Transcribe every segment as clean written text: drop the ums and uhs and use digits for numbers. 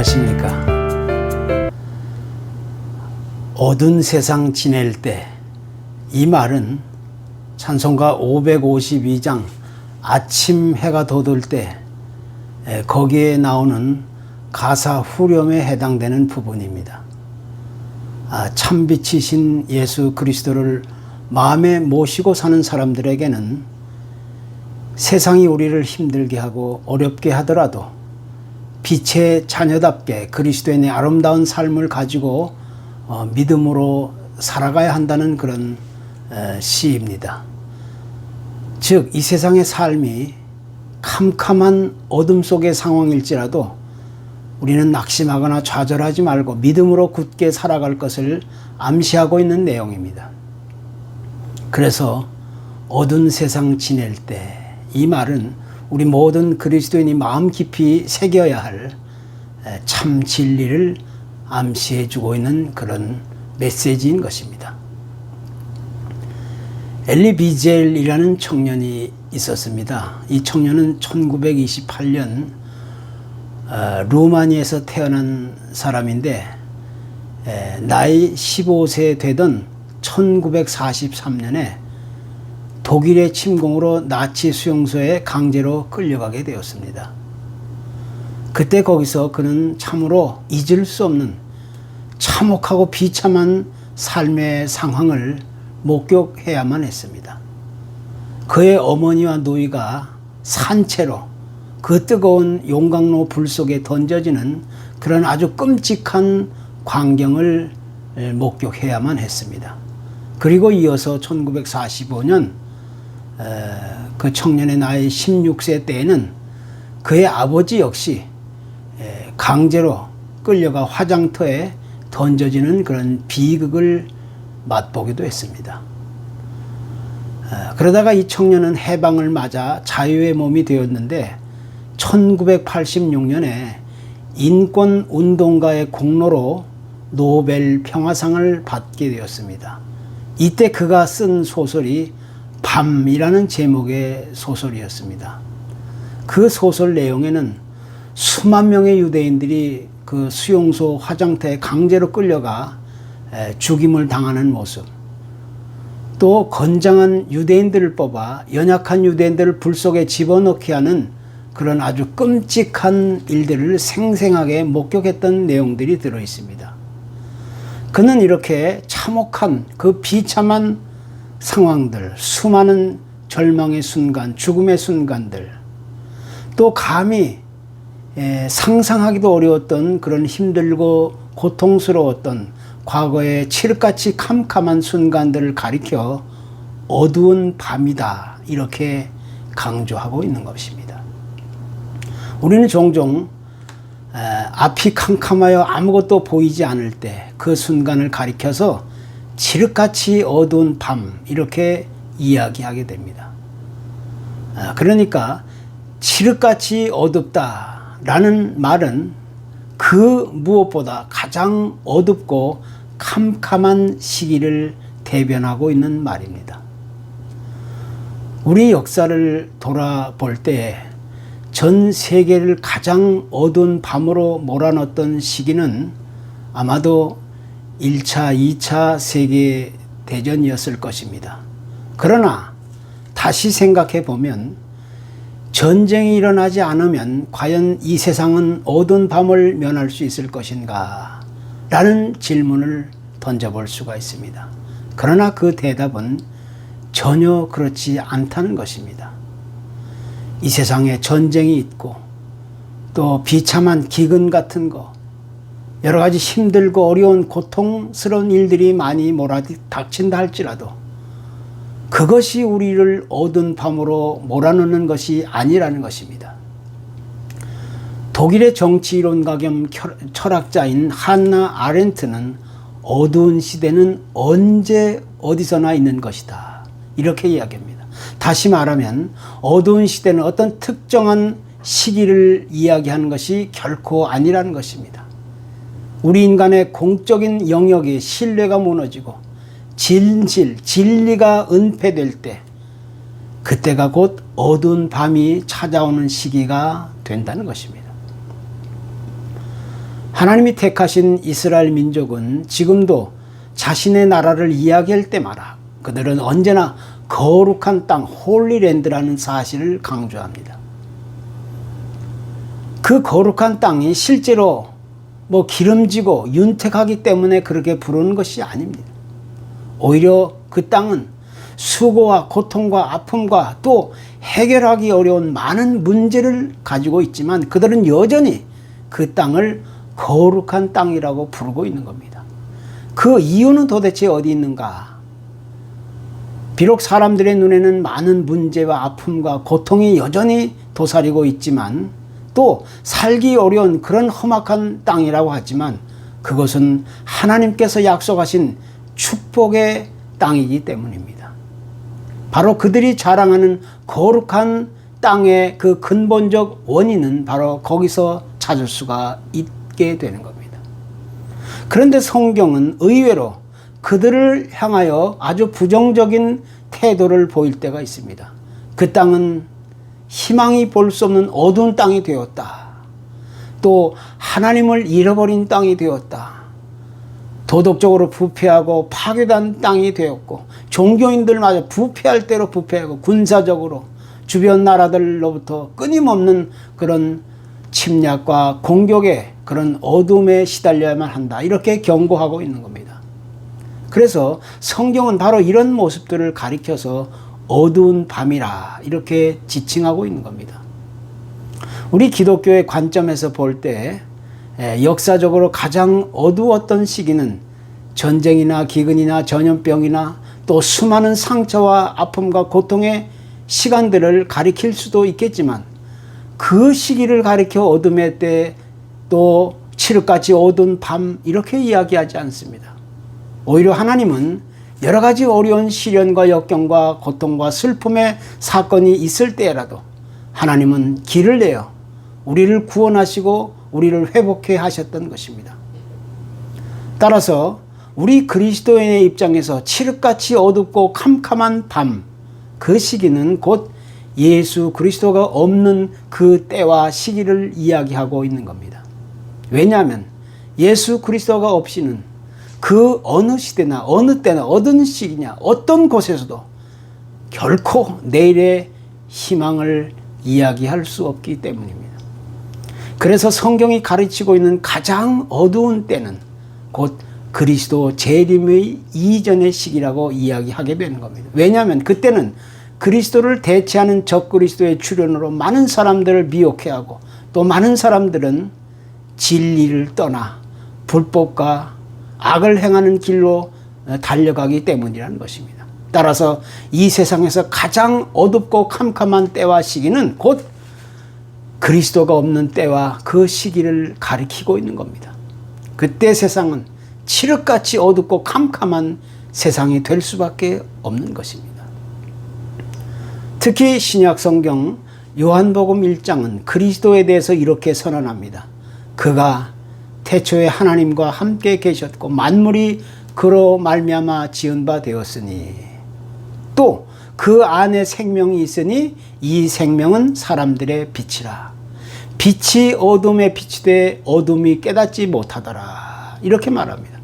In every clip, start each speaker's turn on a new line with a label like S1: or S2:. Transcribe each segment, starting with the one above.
S1: 안녕하십니까. 어두운 세상 지낼 때, 이 말은 찬송가 552장 아침 해가 돋을 때 거기에 나오는 가사 후렴에 해당되는 부분입니다. 참빛이신 예수 그리스도를 마음에 모시고 사는 사람들에게는 세상이 우리를 힘들게 하고 어렵게 하더라도 빛의 자녀답게 그리스도의 아름다운 삶을 가지고 믿음으로 살아가야 한다는 그런 시입니다. 즉, 이 세상의 삶이 캄캄한 어둠 속의 상황일지라도 우리는 낙심하거나 좌절하지 말고 믿음으로 굳게 살아갈 것을 암시하고 있는 내용입니다. 그래서 어두운 세상 지낼 때, 이 말은 우리 모든 그리스도인이 마음 깊이 새겨야 할 참 진리를 암시해 주고 있는 그런 메시지인 것입니다. 엘리 비젤이라는 청년이 있었습니다. 이 청년은 1928년 루마니아에서 태어난 사람인데 나이 15세 되던 1943년에 독일의 침공으로 나치 수용소에 강제로 끌려가게 되었습니다. 그때 거기서 그는 참으로 잊을 수 없는 참혹하고 비참한 삶의 상황을 목격해야만 했습니다. 그의 어머니와 누이가 산채로 그 뜨거운 용광로 불 속에 던져지는 그런 아주 끔찍한 광경을 목격해야만 했습니다. 그리고 이어서 1945년 그 청년의 나이 16세 때에는 그의 아버지 역시 강제로 끌려가 화장터에 던져지는 그런 비극을 맛보기도 했습니다. 그러다가 이 청년은 해방을 맞아 자유의 몸이 되었는데 1986년에 인권운동가의 공로로 노벨 평화상을 받게 되었습니다. 이때 그가 쓴 소설이 밤이라는 제목의 소설이었습니다. 그 소설 내용에는 수만 명의 유대인들이 그 수용소 화장터에 강제로 끌려가 죽임을 당하는 모습, 또 건장한 유대인들을 뽑아 연약한 유대인들을 불 속에 집어넣게 하는 그런 아주 끔찍한 일들을 생생하게 목격했던 내용들이 들어 있습니다. 그는 이렇게 참혹한 그 비참한 상황들, 수많은 절망의 순간, 죽음의 순간들, 또 감히 상상하기도 어려웠던 그런 힘들고 고통스러웠던 과거의 칠흑같이 캄캄한 순간들을 가리켜 어두운 밤이다, 이렇게 강조하고 있는 것입니다. 우리는 종종 앞이 캄캄하여 아무것도 보이지 않을 때 그 순간을 가리켜서 칠흑같이 어두운 밤, 이렇게 이야기하게 됩니다. 그러니까 칠흑같이 어둡다라는 말은 그 무엇보다 가장 어둡고 캄캄한 시기를 대변하고 있는 말입니다. 우리 역사를 돌아볼 때 전 세계를 가장 어두운 밤으로 몰아넣었던 시기는 아마도 1차, 2차 세계대전이었을 것입니다. 그러나 다시 생각해 보면 전쟁이 일어나지 않으면 과연 이 세상은 어두운 밤을 면할 수 있을 것인가? 라는 질문을 던져볼 수가 있습니다. 그러나 그 대답은 전혀 그렇지 않다는 것입니다. 이 세상에 전쟁이 있고 또 비참한 기근 같은 거, 여러 가지 힘들고 어려운 고통스러운 일들이 많이 몰아닥친다 할지라도 그것이 우리를 어두운 밤으로 몰아넣는 것이 아니라는 것입니다. 독일의 정치이론가 겸 철학자인 한나 아렌트는 어두운 시대는 언제 어디서나 있는 것이다, 이렇게 이야기합니다. 다시 말하면 어두운 시대는 어떤 특정한 시기를 이야기하는 것이 결코 아니라는 것입니다. 우리 인간의 공적인 영역의 신뢰가 무너지고 진리가 은폐될 때, 그때가 곧 어두운 밤이 찾아오는 시기가 된다는 것입니다. 하나님이 택하신 이스라엘 민족은 지금도 자신의 나라를 이야기할 때마다 그들은 언제나 거룩한 땅, 홀리랜드라는 사실을 강조합니다. 그 거룩한 땅이 실제로 기름지고 윤택하기 때문에 그렇게 부르는 것이 아닙니다. 오히려 그 땅은 수고와 고통과 아픔과 또 해결하기 어려운 많은 문제를 가지고 있지만 그들은 여전히 그 땅을 거룩한 땅이라고 부르고 있는 겁니다. 그 이유는 도대체 어디 있는가? 비록 사람들의 눈에는 많은 문제와 아픔과 고통이 여전히 도사리고 있지만 또 살기 어려운 그런 험악한 땅이라고 하지만 그것은 하나님께서 약속하신 축복의 땅이기 때문입니다. 바로 그들이 자랑하는 거룩한 땅의 그 근본적 원인은 바로 거기서 찾을 수가 있게 되는 겁니다. 그런데 성경은 의외로 그들을 향하여 아주 부정적인 태도를 보일 때가 있습니다. 그 땅은 희망이 볼 수 없는 어두운 땅이 되었다. 또 하나님을 잃어버린 땅이 되었다. 도덕적으로 부패하고 파괴된 땅이 되었고 종교인들마저 부패할 대로 부패하고 군사적으로 주변 나라들로부터 끊임없는 그런 침략과 공격에 그런 어둠에 시달려야만 한다. 이렇게 경고하고 있는 겁니다. 그래서 성경은 바로 이런 모습들을 가리켜서 어두운 밤이라 이렇게 지칭하고 있는 겁니다. 우리 기독교의 관점에서 볼 때 역사적으로 가장 어두웠던 시기는 전쟁이나 기근이나 전염병이나 또 수많은 상처와 아픔과 고통의 시간들을 가리킬 수도 있겠지만 그 시기를 가리켜 어둠의 때 또 칠흑같이 어두운 밤 이렇게 이야기하지 않습니다. 오히려 하나님은 여러 가지 어려운 시련과 역경과 고통과 슬픔의 사건이 있을 때라도 하나님은 길을 내어 우리를 구원하시고 우리를 회복해 하셨던 것입니다. 따라서 우리 그리스도인의 입장에서 칠흑같이 어둡고 캄캄한 밤, 그 시기는 곧 예수 그리스도가 없는 그 때와 시기를 이야기하고 있는 겁니다. 왜냐하면 예수 그리스도가 없이는 그 어느 시대나 어느 때나 어떤 시기냐 어떤 곳에서도 결코 내일의 희망을 이야기할 수 없기 때문입니다. 그래서 성경이 가르치고 있는 가장 어두운 때는 곧 그리스도 재림의 이전의 시기라고 이야기하게 되는 겁니다. 왜냐하면 그때는 그리스도를 대체하는 적그리스도의 출현으로 많은 사람들을 미혹해하고 또 많은 사람들은 진리를 떠나 불법과 악을 행하는 길로 달려가기 때문이라는 것입니다. 따라서 이 세상에서 가장 어둡고 캄캄한 때와 시기는 곧 그리스도가 없는 때와 그 시기를 가리키고 있는 겁니다. 그때 세상은 칠흑같이 어둡고 캄캄한 세상이 될 수밖에 없는 것입니다. 특히 신약 성경 요한복음 1장은 그리스도에 대해서 이렇게 선언합니다. 그가 태초에 하나님과 함께 계셨고 만물이 그로 말미암아 지은 바 되었으니 또 그 안에 생명이 있으니 이 생명은 사람들의 빛이라. 빛이 어둠에 빛이 돼 어둠이 깨닫지 못하더라. 이렇게 말합니다.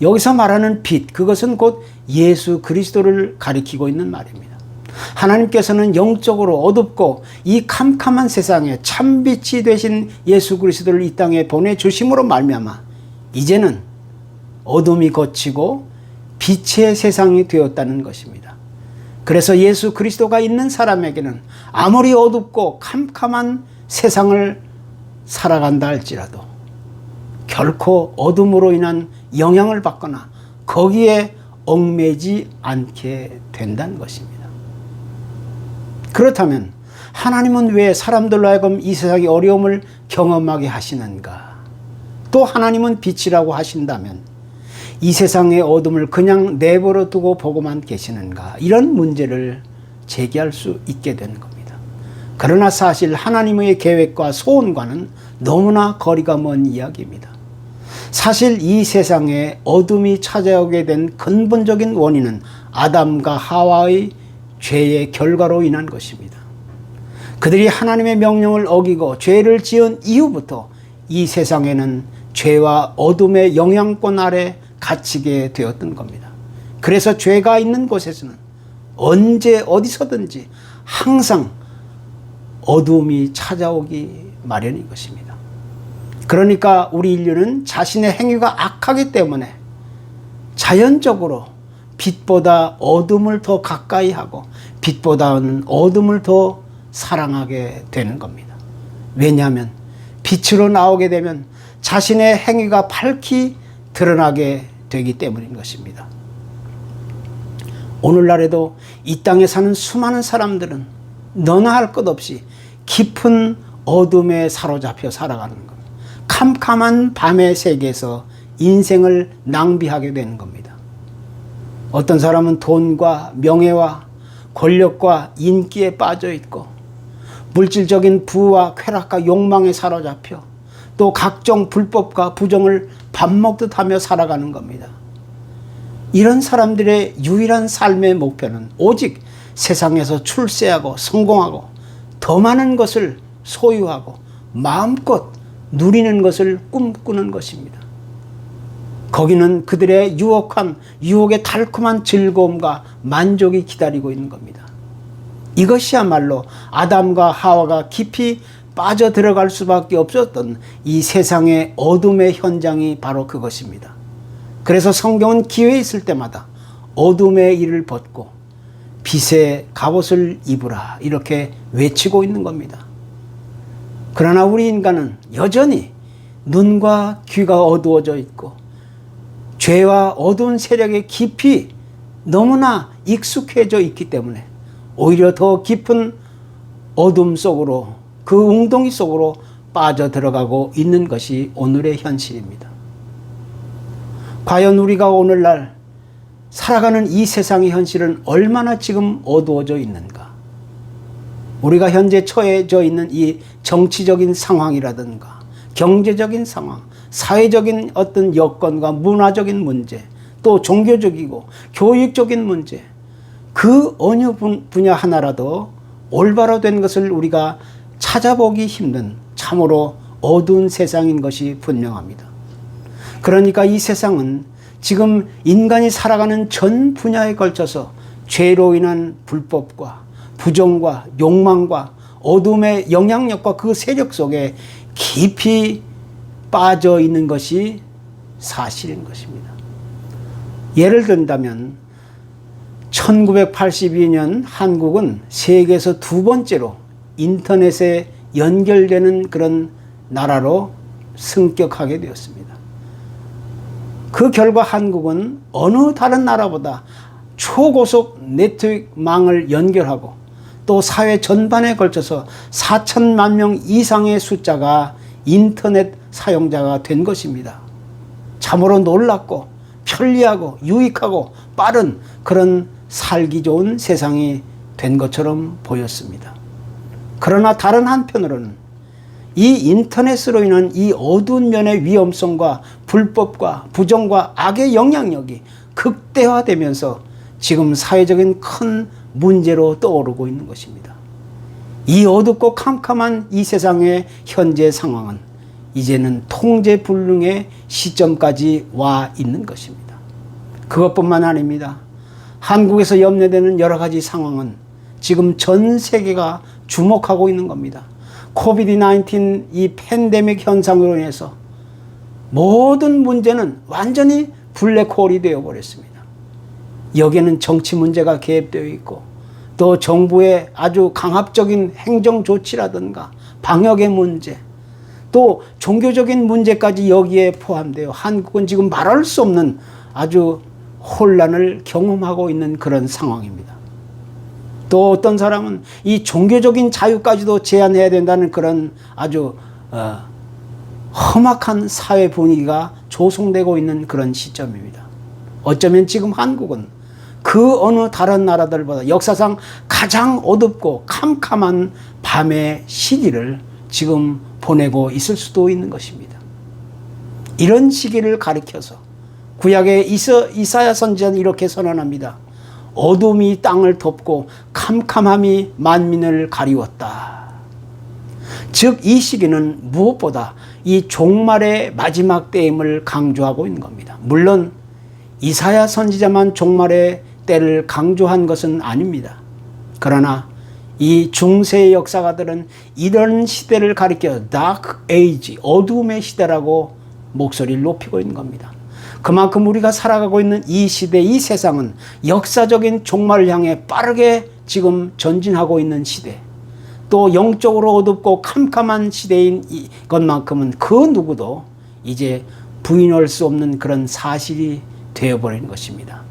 S1: 여기서 말하는 빛, 그것은 곧 예수 그리스도를 가리키고 있는 말입니다. 하나님께서는 영적으로 어둡고 이 캄캄한 세상에 참빛이 되신 예수 그리스도를 이 땅에 보내주심으로 말미암아 이제는 어둠이 걷히고 빛의 세상이 되었다는 것입니다. 그래서 예수 그리스도가 있는 사람에게는 아무리 어둡고 캄캄한 세상을 살아간다 할지라도 결코 어둠으로 인한 영향을 받거나 거기에 얽매이지 않게 된다는 것입니다. 그렇다면 하나님은 왜 사람들로 하여금 이 세상의 어려움을 경험하게 하시는가? 또 하나님은 빛이라고 하신다면 이 세상의 어둠을 그냥 내버려 두고 보고만 계시는가? 이런 문제를 제기할 수 있게 되는 겁니다. 그러나 사실 하나님의 계획과 소원과는 너무나 거리가 먼 이야기입니다. 사실 이 세상에 어둠이 찾아오게 된 근본적인 원인은 아담과 하와의 죄의 결과로 인한 것입니다. 그들이 하나님의 명령을 어기고 죄를 지은 이후부터 이 세상에는 죄와 어둠의 영향권 아래 갇히게 되었던 겁니다. 그래서 죄가 있는 곳에서는 언제 어디서든지 항상 어두움이 찾아오기 마련인 것입니다. 그러니까 우리 인류는 자신의 행위가 악하기 때문에 자연적으로 빛보다 어둠을 더 가까이 하고 빛보다는 어둠을 더 사랑하게 되는 겁니다. 왜냐하면 빛으로 나오게 되면 자신의 행위가 밝히 드러나게 되기 때문인 것입니다. 오늘날에도 이 땅에 사는 수많은 사람들은 너나 할 것 없이 깊은 어둠에 사로잡혀 살아가는 겁니다. 캄캄한 밤의 세계에서 인생을 낭비하게 되는 겁니다. 어떤 사람은 돈과 명예와 권력과 인기에 빠져 있고 물질적인 부와 쾌락과 욕망에 사로잡혀 또 각종 불법과 부정을 밥 먹듯 하며 살아가는 겁니다. 이런 사람들의 유일한 삶의 목표는 오직 세상에서 출세하고 성공하고 더 많은 것을 소유하고 마음껏 누리는 것을 꿈꾸는 것입니다. 거기는 그들의 유혹의 달콤한 즐거움과 만족이 기다리고 있는 겁니다. 이것이야말로 아담과 하와가 깊이 빠져들어갈 수밖에 없었던 이 세상의 어둠의 현장이 바로 그것입니다. 그래서 성경은 기회 있을 때마다 어둠의 일을 벗고 빛의 갑옷을 입으라 이렇게 외치고 있는 겁니다. 그러나 우리 인간은 여전히 눈과 귀가 어두워져 있고 죄와 어두운 세력에 깊이 너무나 익숙해져 있기 때문에 오히려 더 깊은 어둠 속으로 그 웅덩이 속으로 빠져들어가고 있는 것이 오늘의 현실입니다. 과연 우리가 오늘날 살아가는 이 세상의 현실은 얼마나 지금 어두워져 있는가? 우리가 현재 처해져 있는 이 정치적인 상황이라든가 경제적인 상황, 사회적인 어떤 여건과 문화적인 문제, 또 종교적이고 교육적인 문제, 그 어느 분야 하나라도 올바로 된 것을 우리가 찾아보기 힘든 참으로 어두운 세상인 것이 분명합니다. 그러니까 이 세상은 지금 인간이 살아가는 전 분야에 걸쳐서 죄로 인한 불법과 부정과 욕망과 어둠의 영향력과 그 세력 속에 깊이 빠져 있는 것이 사실인 것입니다. 예를 든다면 1982년 한국은 세계에서 두 번째로 인터넷에 연결되는 그런 나라로 승격하게 되었습니다. 그 결과 한국은 어느 다른 나라보다 초고속 네트워크망을 연결하고 또 사회 전반에 걸쳐서 4천만 명 이상의 숫자가 인터넷 사용자가 된 것입니다. 참으로 놀랍고 편리하고 유익하고 빠른 그런 살기 좋은 세상이 된 것처럼 보였습니다. 그러나 다른 한편으로는 이 인터넷으로 인한 이 어두운 면의 위험성과 불법과 부정과 악의 영향력이 극대화되면서 지금 사회적인 큰 문제로 떠오르고 있는 것입니다. 이 어둡고 캄캄한 이 세상의 현재 상황은 이제는 통제불능의 시점까지 와 있는 것입니다. 그것뿐만 아닙니다. 한국에서 염려되는 여러 가지 상황은 지금 전 세계가 주목하고 있는 겁니다. 코비드-19 이 팬데믹 현상으로 인해서 모든 문제는 완전히 블랙홀이 되어버렸습니다. 여기에는 정치 문제가 개입되어 있고 또 정부의 아주 강압적인 행정 조치라든가 방역의 문제 또 종교적인 문제까지 여기에 포함되어 한국은 지금 말할 수 없는 아주 혼란을 경험하고 있는 그런 상황입니다. 또 어떤 사람은 이 종교적인 자유까지도 제한해야 된다는 그런 아주 험악한 사회 분위기가 조성되고 있는 그런 시점입니다. 어쩌면 지금 한국은 그 어느 다른 나라들보다 역사상 가장 어둡고 캄캄한 밤의 시기를 지금 보내고 있을 수도 있는 것입니다. 이런 시기를 가리켜서 구약의 이사야 선지자는 이렇게 선언합니다. 어둠이 땅을 덮고 캄캄함이 만민을 가리웠다. 즉 이 시기는 무엇보다 이 종말의 마지막 때임을 강조하고 있는 겁니다. 물론 이사야 선지자만 종말의 때를 강조한 것은 아닙니다. 그러나 이 중세의 역사가들은 이런 시대를 가리켜 Dark Age, 어두움의 시대라고 목소리를 높이고 있는 겁니다. 그만큼 우리가 살아가고 있는 이 시대, 이 세상은 역사적인 종말을 향해 빠르게 지금 전진하고 있는 시대, 또 영적으로 어둡고 캄캄한 시대인 것만큼은 그 누구도 이제 부인할 수 없는 그런 사실이 되어버린 것입니다.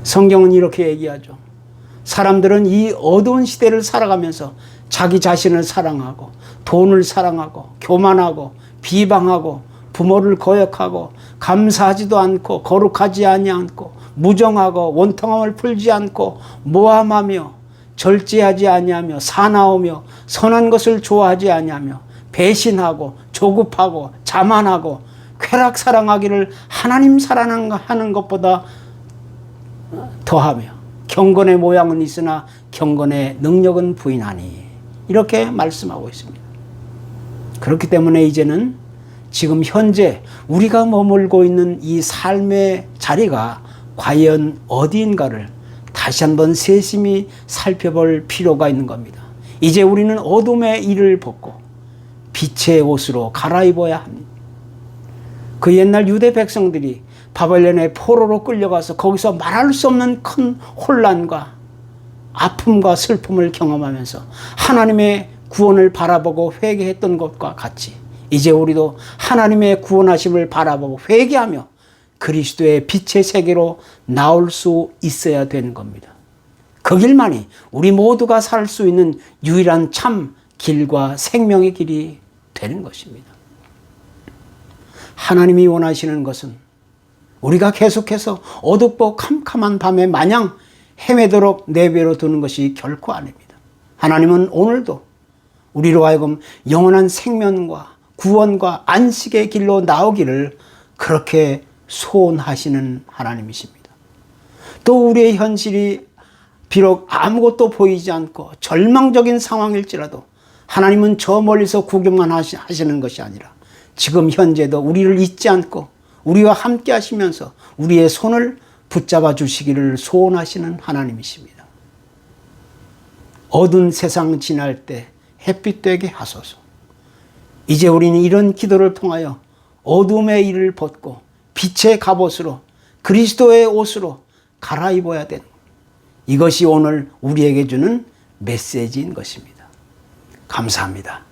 S1: 성경은 이렇게 얘기하죠. 사람들은 이 어두운 시대를 살아가면서 자기 자신을 사랑하고 돈을 사랑하고 교만하고 비방하고 부모를 거역하고 감사하지도 않고 거룩하지 아니하고 무정하고 원통함을 풀지 않고 모함하며 절제하지 아니하며 사나우며 선한 것을 좋아하지 아니하며 배신하고 조급하고 자만하고 쾌락 사랑하기를 하나님 사랑하는 것보다 더하며 경건의 모양은 있으나 경건의 능력은 부인하니, 이렇게 말씀하고 있습니다. 그렇기 때문에 이제는 지금 현재 우리가 머물고 있는 이 삶의 자리가 과연 어디인가를 다시 한번 세심히 살펴볼 필요가 있는 겁니다. 이제 우리는 어둠의 일을 벗고 빛의 옷으로 갈아입어야 합니다. 그 옛날 유대 백성들이 바벨론의 포로로 끌려가서 거기서 말할 수 없는 큰 혼란과 아픔과 슬픔을 경험하면서 하나님의 구원을 바라보고 회개했던 것과 같이 이제 우리도 하나님의 구원하심을 바라보고 회개하며 그리스도의 빛의 세계로 나올 수 있어야 되는 겁니다. 그 길만이 우리 모두가 살 수 있는 유일한 참 길과 생명의 길이 되는 것입니다. 하나님이 원하시는 것은 우리가 계속해서 어둡고 캄캄한 밤에 마냥 헤매도록 내버려 두는 것이 결코 아닙니다. 하나님은 오늘도 우리로 하여금 영원한 생명과 구원과 안식의 길로 나오기를 그렇게 소원하시는 하나님이십니다. 또 우리의 현실이 비록 아무것도 보이지 않고 절망적인 상황일지라도 하나님은 저 멀리서 구경만 하시는 것이 아니라 지금 현재도 우리를 잊지 않고 우리와 함께 하시면서 우리의 손을 붙잡아 주시기를 소원하시는 하나님이십니다. 어두운 세상 지날 때 햇빛 되게 하소서. 이제 우리는 이런 기도를 통하여 어둠의 일을 벗고 빛의 갑옷으로 그리스도의 옷으로 갈아입어야 되는, 이것이 오늘 우리에게 주는 메시지인 것입니다. 감사합니다.